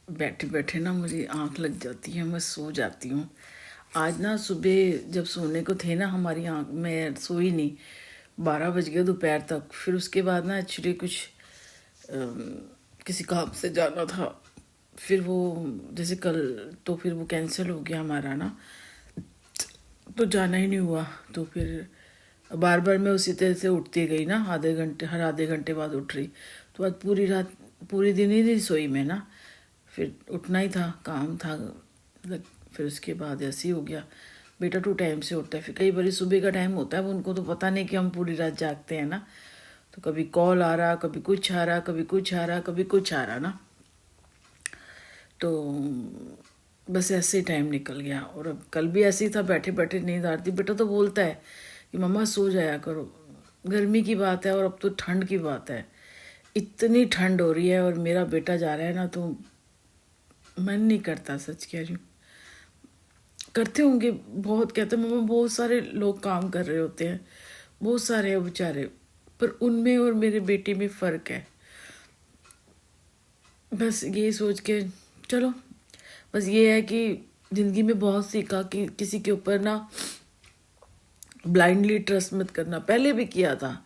बैठे बैठे ना मुझे आँख लग जाती है, मैं सो जाती हूँ। आज ना सुबह जब सोने को थे ना हमारी आँख, मैं सोई नहीं, 12 बज गए दोपहर तक। फिर उसके बाद ना एक्चुअली कुछ किसी काम से जाना था, फिर वो जैसे कल तो फिर वो कैंसिल हो गया हमारा ना, तो जाना ही नहीं हुआ। तो फिर बार बार मैं उसी तरह से उठती गई ना, हर आधे घंटे बाद उठ रही। तो आज पूरी रात पूरी दिन ही नहीं सोई मैं ना, फिर उठना ही था, काम था। फिर उसके बाद ऐसे ही हो गया। बेटा 2 टाइम से उठता है, फिर कई बार सुबह का टाइम होता है, वो उनको तो पता नहीं कि हम पूरी रात जागते हैं ना। तो कभी कॉल आ रहा, कभी कुछ आ रहा, कभी कुछ आ रहा, कभी कुछ आ रहा ना। तो बस ऐसे ही टाइम निकल गया। और अब कल भी ऐसे ही था, बैठे बैठे नींद आ रही थी। बेटा तो बोलता है कि मम्मा सो जाया करो, गर्मी की बात है और अब तो ठंड की बात है, इतनी ठंड हो रही है और मेरा बेटा जा रहा है ना, तो मन नहीं करता, सच कह रही हूँ। करते होंगे, बहुत कहते हैं मम्मा, बहुत सारे लोग काम कर रहे होते हैं, बहुत सारे हैं बेचारे, पर उनमें और मेरे बेटे में फ़र्क है। बस ये सोच के चलो, बस ये है कि ज़िंदगी में बहुत सीखा कि किसी के ऊपर ना ब्लाइंडली ट्रस्ट मत करना। पहले भी किया था,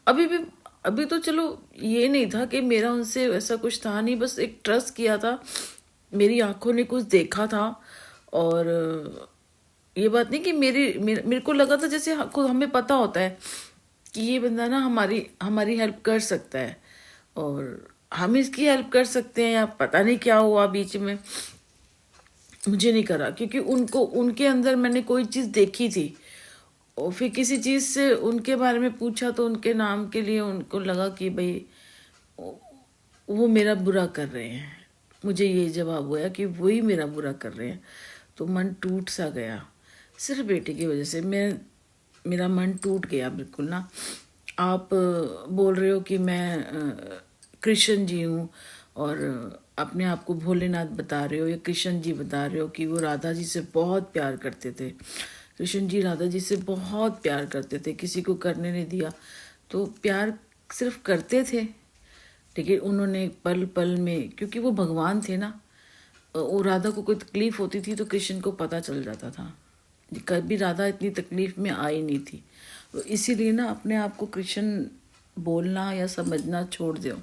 अभी भी। अभी तो चलो ये नहीं था कि मेरा उनसे ऐसा कुछ था नहीं, बस एक ट्रस्ट किया था, मेरी आंखों ने कुछ देखा था। और ये बात नहीं कि मेरे को लगा था जैसे खुद हमें पता होता है कि ये बंदा ना हमारी हमारी हेल्प कर सकता है और हम इसकी हेल्प कर सकते हैं, या पता नहीं क्या हुआ बीच में, मुझे नहीं करा। क्योंकि उनको उनके अंदर मैंने कोई चीज़ देखी थी, और फिर किसी चीज़ से उनके बारे में पूछा तो उनके नाम के लिए उनको लगा कि भाई वो मेरा बुरा कर रहे हैं। मुझे ये जवाब हुआ कि वही मेरा बुरा कर रहे हैं। तो मन टूट सा गया, सिर्फ बेटे की वजह से मेरा मन टूट गया बिल्कुल ना। आप बोल रहे हो कि मैं कृष्ण जी हूँ, और अपने आप को भोलेनाथ बता रहे हो या कृष्ण जी बता रहे हो कि वो राधा जी से बहुत प्यार करते थे। कृष्ण जी राधा जी से बहुत प्यार करते थे, किसी को करने नहीं दिया। तो प्यार सिर्फ करते थे, लेकिन उन्होंने पल पल में, क्योंकि वो भगवान थे ना, वो राधा को कोई तकलीफ होती थी तो कृष्ण को पता चल जाता था। कभी राधा इतनी तकलीफ में आई नहीं थी। तो इसीलिए ना अपने आप को कृष्ण बोलना या समझना छोड़ दो।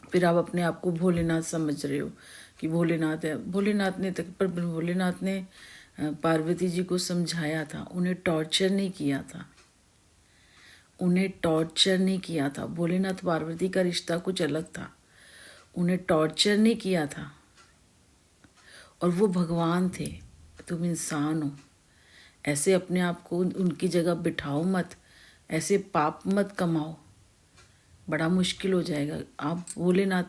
फिर आप अपने आप को भोलेनाथ समझ रहे हो कि भोलेनाथ है। भोलेनाथ ने पर भोलेनाथ ने पार्वती जी को समझाया था, उन्हें टॉर्चर नहीं किया था, उन्हें टॉर्चर नहीं किया था। भोलेनाथ पार्वती का रिश्ता कुछ अलग था, उन्हें टॉर्चर नहीं किया था। और वो भगवान थे, तुम इंसान हो, ऐसे अपने आप को उनकी जगह बिठाओ मत, ऐसे पाप मत कमाओ, बड़ा मुश्किल हो जाएगा। आप भोलेनाथ,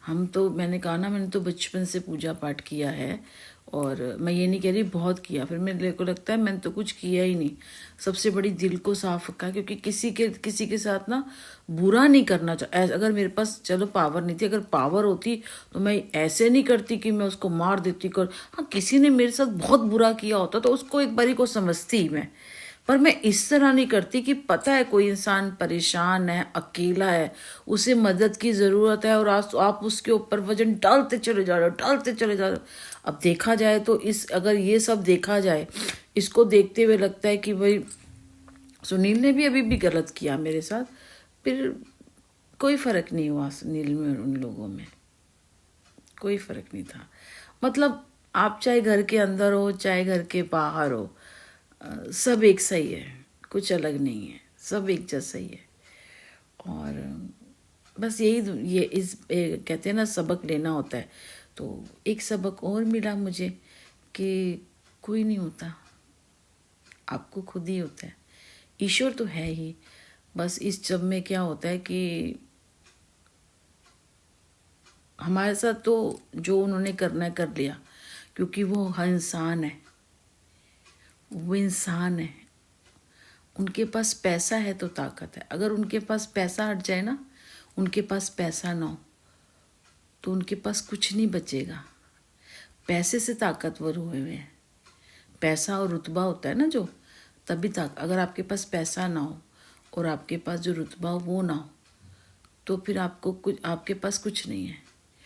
हम तो, मैंने कहा ना, मैंने तो बचपन से पूजा पाठ किया है, और मैं ये नहीं कह रही बहुत किया, फिर मेरे को लगता है मैंने तो कुछ किया ही नहीं। सबसे बड़ी दिल को साफ रखा, क्योंकि किसी के साथ ना बुरा नहीं करना अगर मेरे पास चलो पावर नहीं थी, अगर पावर होती तो मैं ऐसे नहीं करती कि मैं उसको मार देती कर। हाँ, किसी ने मेरे साथ बहुत बुरा किया होता तो उसको एक बारी को समझती मैं, पर मैं इस तरह नहीं करती कि पता है कोई इंसान परेशान है, अकेला है, उसे मदद की ज़रूरत है, और आज आप उसके ऊपर वजन डालते चले जा रहे हो, डालते चले जा रहे हो। अब देखा जाए तो अगर ये सब देखा जाए, इसको देखते हुए लगता है कि भाई सुनील ने भी अभी भी गलत किया मेरे साथ, फिर कोई फ़र्क नहीं हुआ सुनील में और उन लोगों में, कोई फ़र्क नहीं था। मतलब आप चाहे घर के अंदर हो चाहे घर के बाहर हो, सब एक सही है, कुछ अलग नहीं है, सब एक जैसा ही है। और बस यही कहते हैं ना, सबक लेना होता है। तो एक सबक और मिला मुझे कि कोई नहीं होता, आपको खुद ही होता है। ईश्वर तो है ही, बस इस जब में क्या होता है कि हमारे साथ तो जो उन्होंने करना है कर लिया, क्योंकि वो इंसान है, वो इंसान है। उनके पास पैसा है तो ताकत है। अगर उनके पास पैसा हट जाए ना, उनके पास पैसा ना हो, तो उनके पास कुछ नहीं बचेगा। पैसे से ताकतवर हुए हुए हैं, पैसा और रुतबा होता है ना जो, तभी अगर आपके पास पैसा ना हो और आपके पास जो रुतबा हो वो ना हो, तो फिर आपके पास कुछ नहीं है।